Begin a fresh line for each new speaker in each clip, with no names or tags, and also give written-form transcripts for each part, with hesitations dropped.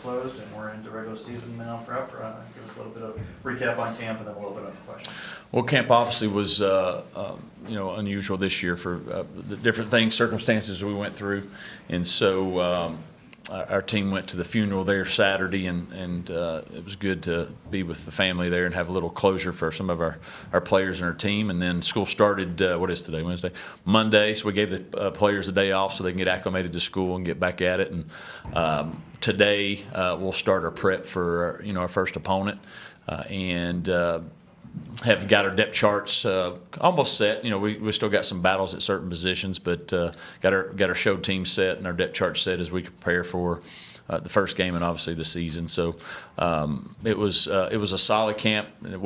closed and we're into regular season now prep. Give us a little bit of recap on camp and then a little bit of questions.
Well, camp obviously was unusual this year for the different things, circumstances we went through, and so our team went to the funeral there Saturday, and it was good to be with the family there and have a little closure for some of our players and our team. And then school started, what is today, Wednesday? Monday, so we gave the players a day off so they can get acclimated to school and get back at it. And today we'll start our prep for our first opponent, and have got our depth charts almost set. We still got some battles at certain positions, but got our show team set and our depth chart set as we prepare for the first game and obviously the season. So it was a solid camp. It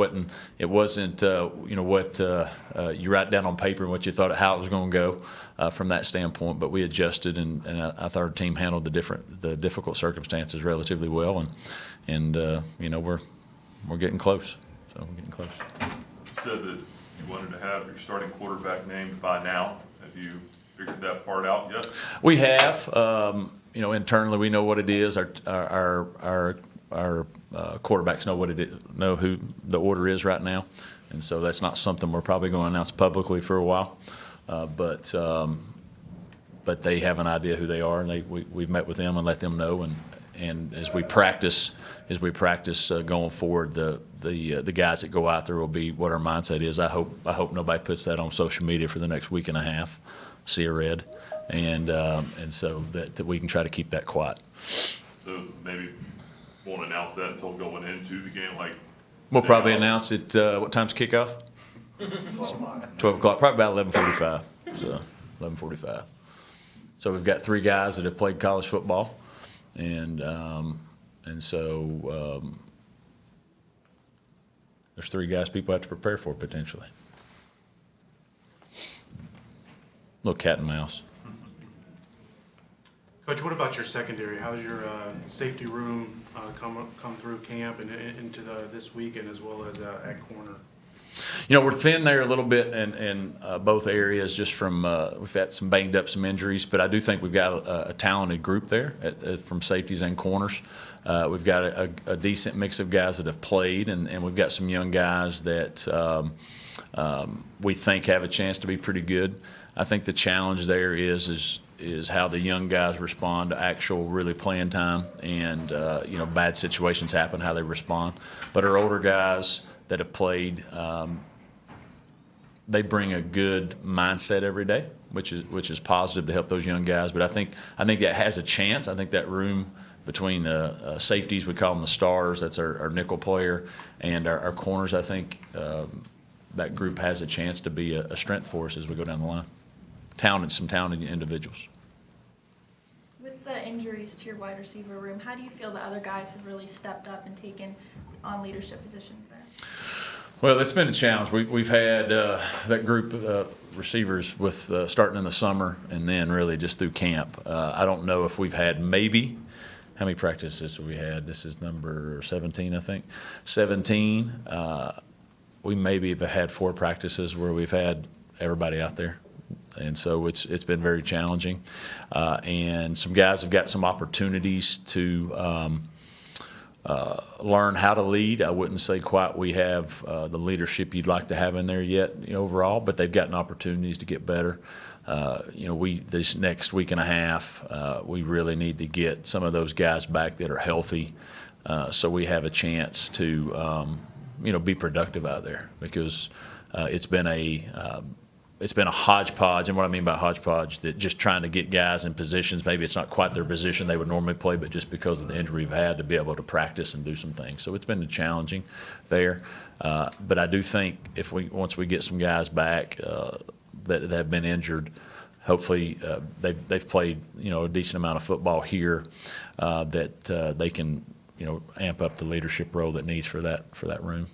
wasn't what you write down on paper and what you thought how it was going to go from that standpoint. But we adjusted, and I thought our team handled the difficult circumstances relatively well, and we're getting close. So we're getting close.
You said that you wanted to have your starting quarterback named by now. Have you figured that part out yet?
We have. Internally we know what it is. Our quarterbacks know who the order is right now, and so that's not something we're probably going to announce publicly for a while. But they have an idea who they are, and we've met with them and let them know. And as we practice going forward, the guys that go out there will be what our mindset is. I hope nobody puts that on social media for the next week and a half. See a red, and so that we can try to keep that quiet.
So maybe won't announce that until going into the game.
We'll probably announce it. What time's kickoff? 12 o'clock. Probably about 11:45. So 11:45. So we've got 3 guys that have played college football. And so there's 3 guys people have to prepare for potentially. Little cat and mouse.
Coach, what about your secondary? How's your safety room come through camp and into this weekend as well as at corner?
We're thin there a little bit in both areas just from we've had some banged up, some injuries, but I do think we've got a talented group there from safeties and corners. We've got a decent mix of guys that have played, and we've got some young guys that we think have a chance to be pretty good. I think the challenge there is how the young guys respond to actual really playing time, and bad situations happen, how they respond. But our older guys that have played, they bring a good mindset every day, which is positive to help those young guys. But I think that has a chance. I think that room between the safeties, we call them the stars, that's our nickel player, and our corners, I think that group has a chance to be a strength for us as we go down the line. Some talented individuals.
With the injuries to your wide receiver room, how do you feel the other guys have really stepped up and taken on leadership positions there?
Well, it's been a challenge. We've had that group of receivers with starting in the summer and then really just through camp. I don't know if we've had how many practices have we had? This is number 17, I think. 17. We maybe have had 4 practices where we've had everybody out there. And so it's been very challenging. And some guys have got some opportunities to learn how to lead. I wouldn't say quite we have the leadership you'd like to have in there yet overall, but they've gotten opportunities to get better. This next week and a half, we really need to get some of those guys back that are healthy, so we have a chance to be productive out there, because it's been a hodgepodge. And what I mean by hodgepodge, that just trying to get guys in positions, maybe it's not quite their position they would normally play, but just because of the injury we've had, to be able to practice and do some things. So it's been challenging there. But I do think once we get some guys back that have been injured, hopefully they've played a decent amount of football here, that they can amp up the leadership role that needs for that room.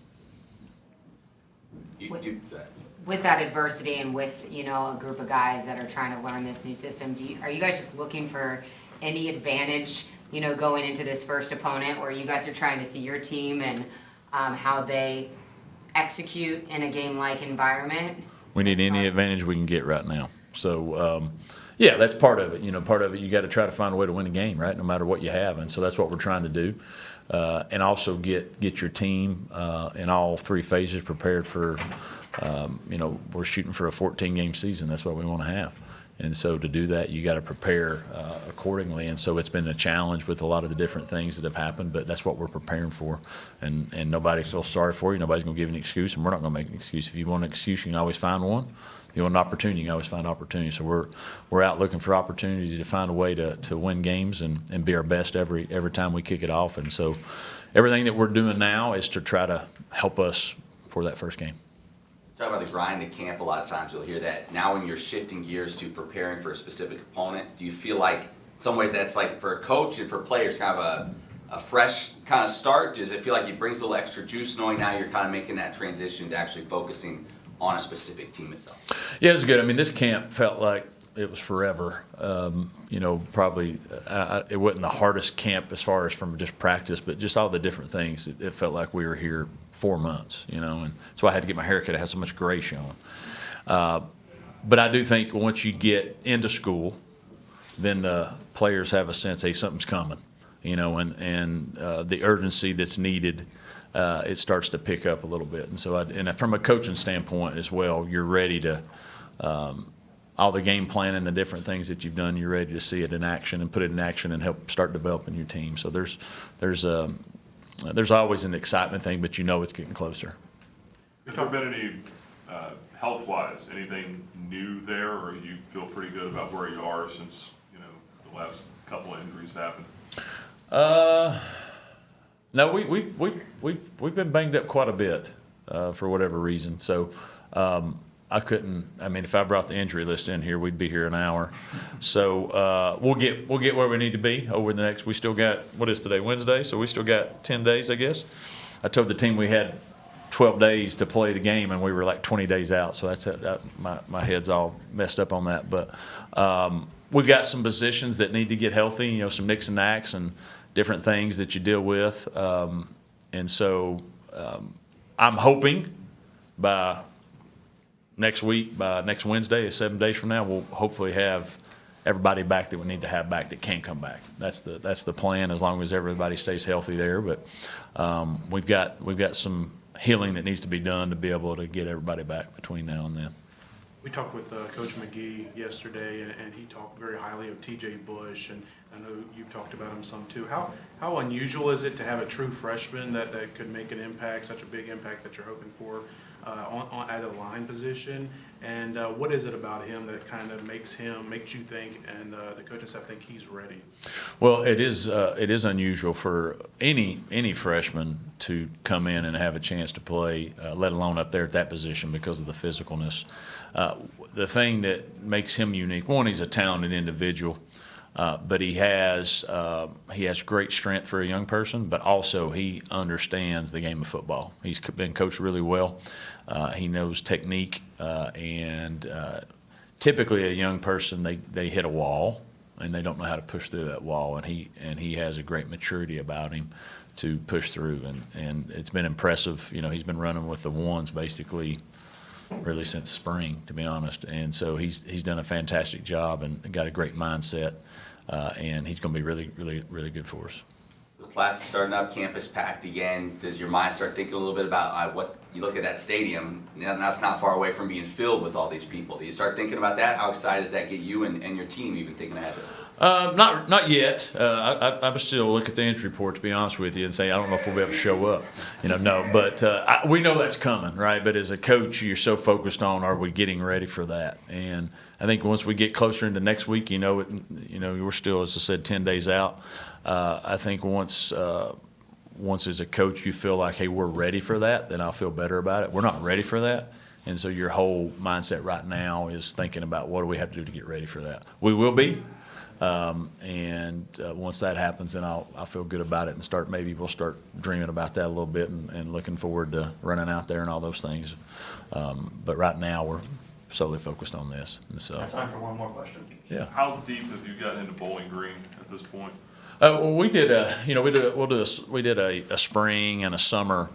With that adversity and with a group of guys that are trying to learn this new system, are you guys just looking for any advantage going into this first opponent, or you guys are trying to see your team and how they execute in a game-like environment?
We need any advantage we can get right now. So Yeah, that's part of it. Part of it, you got to try to find a way to win a game, right? No matter what you have, and so that's what we're trying to do, and also get your team in all three phases prepared for. We're shooting for a 14-game season. That's what we want to have, and so to do that, you got to prepare accordingly. And so it's been a challenge with a lot of the different things that have happened, but that's what we're preparing for. And nobody feels sorry for you. Nobody's going to give you an excuse, and we're not going to make an excuse. If you want an excuse, you can always find one. If you want an opportunity, you can always find opportunity. So we're out looking for opportunity to find a way to win games and be our best every time we kick it off. And so everything that we're doing now is to try to help us for that first game.
Talk about the grind at camp. A lot of times you'll hear that. Now when you're shifting gears to preparing for a specific opponent, do you feel like in some ways that's like for a coach and for players kind of a fresh kind of start? Does it feel like it brings a little extra juice knowing now you're kind of making that transition to actually focusing on a specific team itself?
Yeah, it was good. I mean, this camp felt like it was forever. Probably it wasn't the hardest camp as far as from just practice, but just all the different things. It felt like we were here 4 months, and that's why I had to get my hair cut. It has so much gray showing. But I do think once you get into school, then the players have a sense, hey, something's coming, and the urgency that's needed. It starts to pick up a little bit, and so and from a coaching standpoint as well, you're ready to all the game plan and the different things that you've done. You're ready to see it in action and put it in action and help start developing your team. So there's always an excitement thing, but it's getting closer.
Has there been any health-wise anything new there, or you feel pretty good about where you are since the last couple of injuries happened?
No, we've been banged up quite a bit for whatever reason. So I couldn't. I mean, if I brought the injury list in here, we'd be here an hour. So we'll get where we need to be over the next. We still got, what is today, Wednesday? So we still got 10 days, I guess. I told the team we had 12 days to play the game, and we were like 20 days out. So that's it. My head's all messed up on that. But we've got some positions that need to get healthy. Some nicks and knacks and different things that you deal with. And so I'm hoping by next week, by next Wednesday, 7 days from now, we'll hopefully have everybody back that we need to have back that can come back. That's the plan, as long as everybody stays healthy there. But we've got some healing that needs to be done to be able to get everybody back between now and then.
We talked with Coach McGee yesterday, and he talked very highly of T.J. Bush, and I know you've talked about him some too. How unusual is it to have a true freshman that could make an impact, such a big impact that you're hoping for at a line position? And what is it about him that kind of makes you think, and the coaching staff think he's ready?
Well, it is unusual for any freshman to come in and have a chance to play, let alone up there at that position, because of the physicalness. The thing that makes him unique, one, he's a talented individual, but he has great strength for a young person, but also he understands the game of football. He's been coached really well. He knows technique, and typically a young person, they hit a wall and they don't know how to push through that wall, and he has a great maturity about him to push through, and it's been impressive. He's been running with the ones basically really since spring, to be honest, and so he's done a fantastic job and got a great mindset, and he's going to be really, really, really good for us.
The class is starting up, campus packed again. Does your mind start thinking a little bit about what you look at that stadium? Now, that's not far away from being filled with all these people. Do you start thinking about that? How excited does that get you and your team even thinking ahead of it?
Not yet. I would still look at the entry report, to be honest with you, and say I don't know if we'll be able to show up. No. But we know that's coming, right? But as a coach, you're so focused on, are we getting ready for that? And I think once we get closer into next week, we're still, as I said, 10 days out. I think once as a coach you feel like, hey, we're ready for that, then I'll feel better about it. We're not ready for that. And so your whole mindset right now is thinking about what do we have to do to get ready for that. We will be. Once that happens, then I'll feel good about it and maybe we'll start dreaming about that a little bit and looking forward to running out there and all those things. But right now we're solely focused on this. And so,
I have time for one more question.
Yeah.
How deep have you gotten into Bowling Green at this point?
Well, we did a spring and a summer,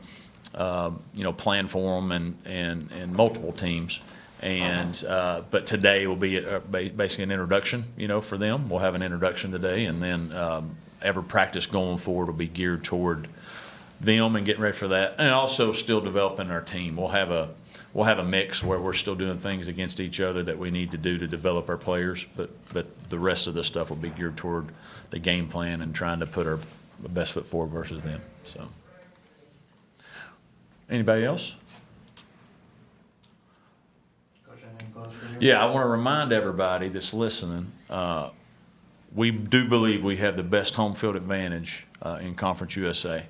plan for them and multiple teams. And, but today will be basically an introduction, for them. We'll have an introduction today, and then every practice going forward will be geared toward them and getting ready for that, and also still developing our team. We'll have a mix where we're still doing things against each other that we need to do to develop our players, but the rest of the stuff will be geared toward the game plan and trying to put our best foot forward versus them. So, anybody else?
Coach, anything close for you?
Yeah, I want to remind everybody that's listening, we do believe we have the best home field advantage in Conference USA.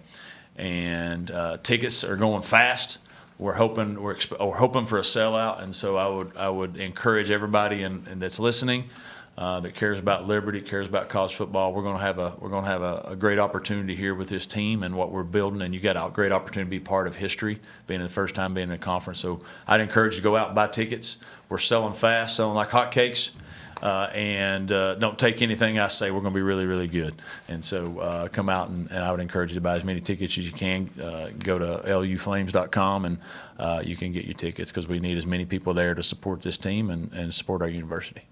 And tickets are going fast. We're hoping for a sellout, and so I would encourage everybody and that's listening that cares about Liberty, cares about college football. We're going to have a great opportunity here with this team and what we're building, and you got a great opportunity to be part of history, being the first time being in a conference. So I'd encourage you to go out and buy tickets. We're selling fast, selling like hotcakes. And don't take anything I say. We're going to be really, really good. And so come out, and I would encourage you to buy as many tickets as you can. Go to luflames.com, and you can get your tickets because we need as many people there to support this team and support our university.